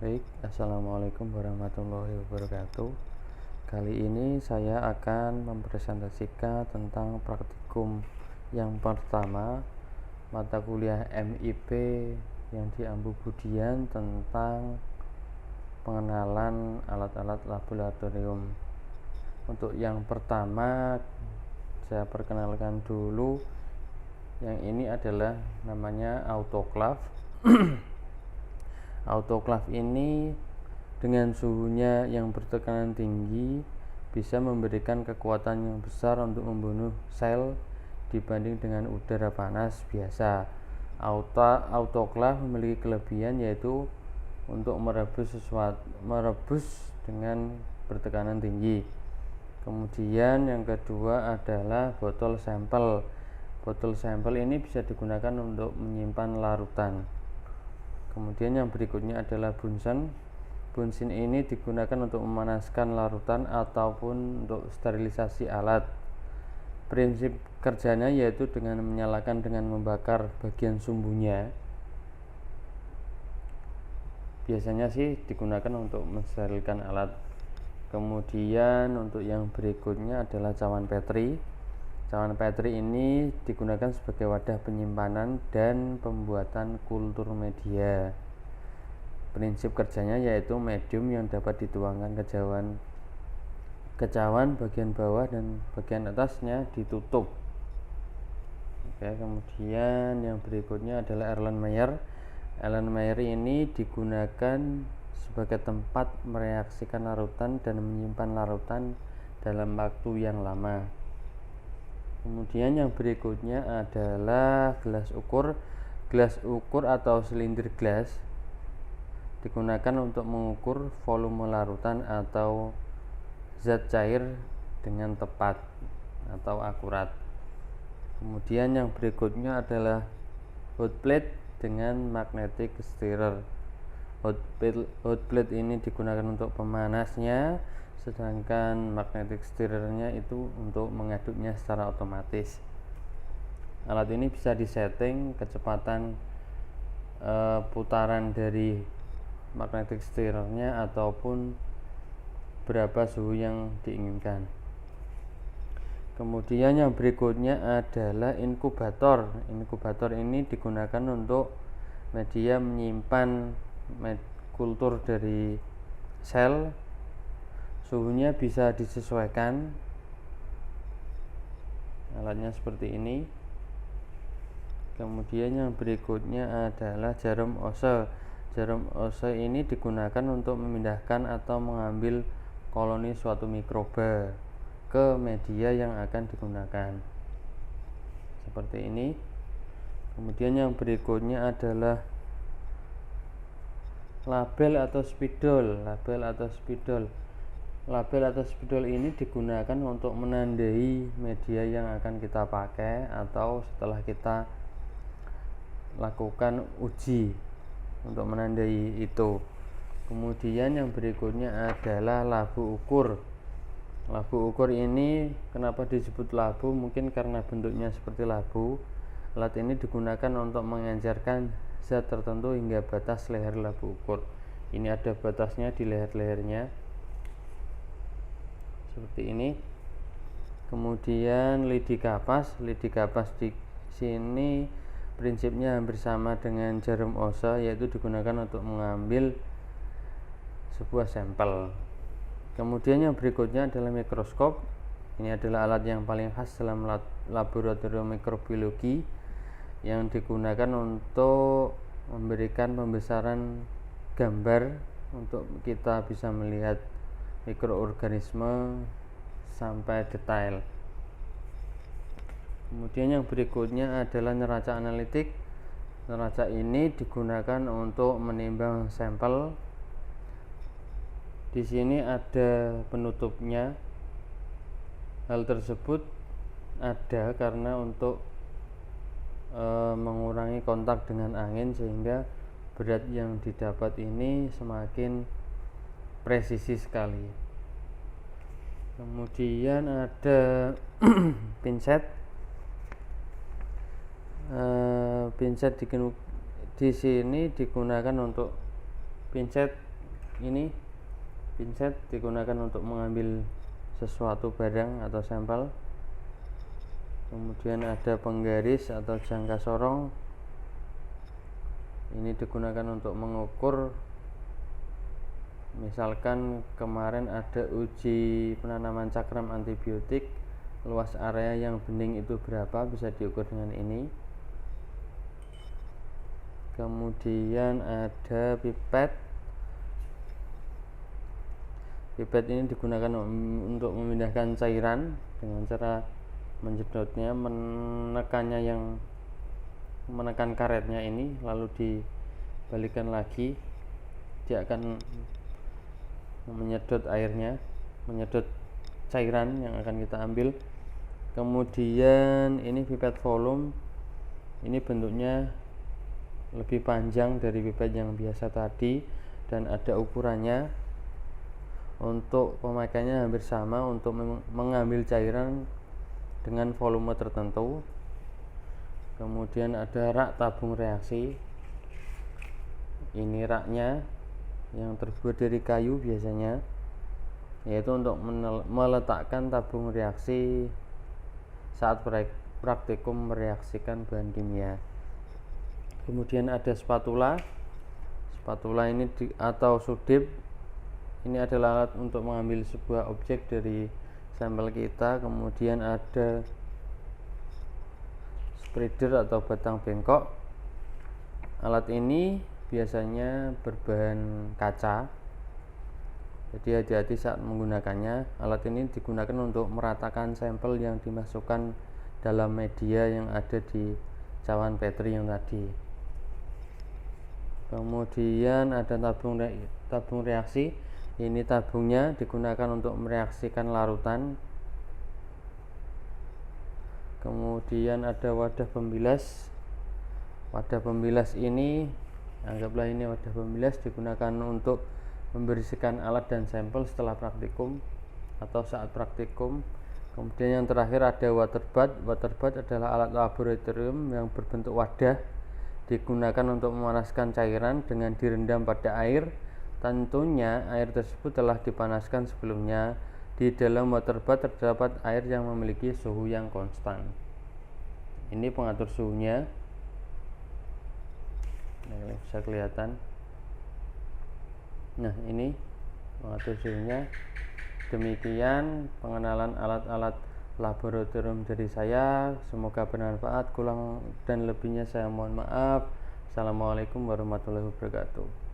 Baik, assalamualaikum warahmatullahi wabarakatuh. Kali ini saya akan mempresentasikan tentang praktikum yang pertama mata kuliah MIP yang di Ambu Budian tentang pengenalan alat-alat laboratorium. Untuk yang pertama saya perkenalkan dulu. Yang ini adalah namanya autoclave. Autoclave ini dengan suhunya yang bertekanan tinggi bisa memberikan kekuatan yang besar untuk membunuh sel dibanding dengan udara panas biasa. Autoclave memiliki kelebihan yaitu untuk merebus dengan bertekanan tinggi. Kemudian yang kedua adalah botol sampel. Botol sampel ini bisa digunakan untuk menyimpan larutan. Kemudian yang berikutnya adalah bunsen. Bunsen ini digunakan untuk memanaskan larutan ataupun untuk sterilisasi alat. Prinsip kerjanya yaitu dengan menyalakan dengan membakar bagian sumbunya. Biasanya sih digunakan untuk mensterilkan alat. Kemudian untuk yang berikutnya adalah cawan Petri. Cawan Petri ini digunakan sebagai wadah penyimpanan dan pembuatan kultur media. Prinsip kerjanya yaitu medium yang dapat dituangkan ke cawan bagian bawah dan bagian atasnya ditutup. Kemudian yang berikutnya adalah Erlenmeyer. Erlenmeyer ini digunakan sebagai tempat mereaksikan larutan dan menyimpan larutan dalam waktu yang lama. Kemudian yang berikutnya adalah gelas ukur. Gelas ukur atau silinder gelas digunakan untuk mengukur volume larutan atau zat cair dengan tepat atau akurat. Kemudian yang berikutnya adalah hot plate dengan magnetic stirrer. Hot plate ini digunakan untuk pemanasnya, sedangkan magnetic stirrernya itu untuk mengaduknya secara otomatis. Alat ini bisa disetting kecepatan putaran dari magnetic stirrernya ataupun berapa suhu yang diinginkan. Kemudian yang berikutnya adalah inkubator. Inkubator ini digunakan untuk media menyimpan kultur dari sel. Suhunya bisa disesuaikan. Alatnya seperti ini. Kemudian yang berikutnya adalah jarum Ose. Jarum Ose ini digunakan untuk memindahkan atau mengambil koloni suatu mikroba ke media yang akan digunakan. Seperti ini. Kemudian yang berikutnya adalah label atau spidol. Label atau spidol ini digunakan untuk menandai media yang akan kita pakai atau setelah kita lakukan uji untuk menandai itu. Kemudian yang berikutnya adalah labu ukur. Labu ukur ini kenapa disebut labu? Mungkin karena bentuknya seperti labu. Alat ini digunakan untuk mengencerkan zat tertentu hingga batas leher labu ukur. Ini ada batasnya di leher-lehernya. Seperti ini. Kemudian lidi kapas. Lidi kapas di sini prinsipnya hampir sama dengan jarum Ose, yaitu digunakan untuk mengambil sebuah sampel. Kemudian yang berikutnya adalah mikroskop. Ini adalah alat yang paling khas dalam laboratorium mikrobiologi yang digunakan untuk memberikan pembesaran gambar untuk kita bisa melihat mikroorganisme sampai detail. Kemudian yang berikutnya adalah neraca analitik. Neraca ini digunakan untuk menimbang sampel. Di sini ada penutupnya. Hal tersebut ada karena untuk mengurangi kontak dengan angin sehingga berat yang didapat ini semakin presisi sekali. Kemudian ada pinset. Pinset di sini digunakan untuk pinset ini pinset digunakan untuk mengambil sesuatu barang atau sampel. Kemudian ada penggaris atau jangka sorong, ini digunakan untuk mengukur, misalkan kemarin ada uji penanaman cakram antibiotik, luas area yang bening itu berapa, bisa diukur dengan ini. Kemudian ada pipet. Pipet ini digunakan untuk memindahkan cairan dengan cara menjedotnya, menekan karetnya ini, lalu dibalikkan lagi, dia akan menyedot airnya, menyedot cairan yang akan kita ambil. Kemudian ini pipet volume, ini bentuknya lebih panjang dari pipet yang biasa tadi dan ada ukurannya. Untuk pemakaiannya hampir sama, untuk mengambil cairan dengan volume tertentu. Kemudian ada rak tabung reaksi, ini raknya yang terbuat dari kayu biasanya, yaitu untuk meletakkan tabung reaksi saat praktikum mereaksikan bahan kimia. Kemudian ada spatula ini atau sudip, ini adalah alat untuk mengambil sebuah objek dari sampel kita. Kemudian ada spreader atau batang bengkok, alat ini biasanya berbahan kaca, jadi hati-hati saat menggunakannya. Alat ini digunakan untuk meratakan sampel yang dimasukkan dalam media yang ada di cawan Petri yang tadi. Kemudian ada tabung reaksi, ini tabungnya digunakan untuk mereaksikan larutan. Kemudian ada wadah pembilas. Wadah pembilas ini, anggaplah ini wadah pembilas, digunakan untuk membersihkan alat dan sampel setelah praktikum atau saat praktikum. Kemudian yang terakhir ada water bath. Water bath adalah alat laboratorium yang berbentuk wadah, digunakan untuk memanaskan cairan dengan direndam pada air. Tentunya air tersebut telah dipanaskan sebelumnya. Di dalam water bath terdapat air yang memiliki suhu yang konstan. Ini pengatur suhunya. Nah, ini bisa kelihatan. Nah, ini pengatur suhunya. Demikian pengenalan alat-alat laboratorium dari saya. Semoga bermanfaat. Kurang dan lebihnya saya mohon maaf. Assalamualaikum warahmatullahi wabarakatuh.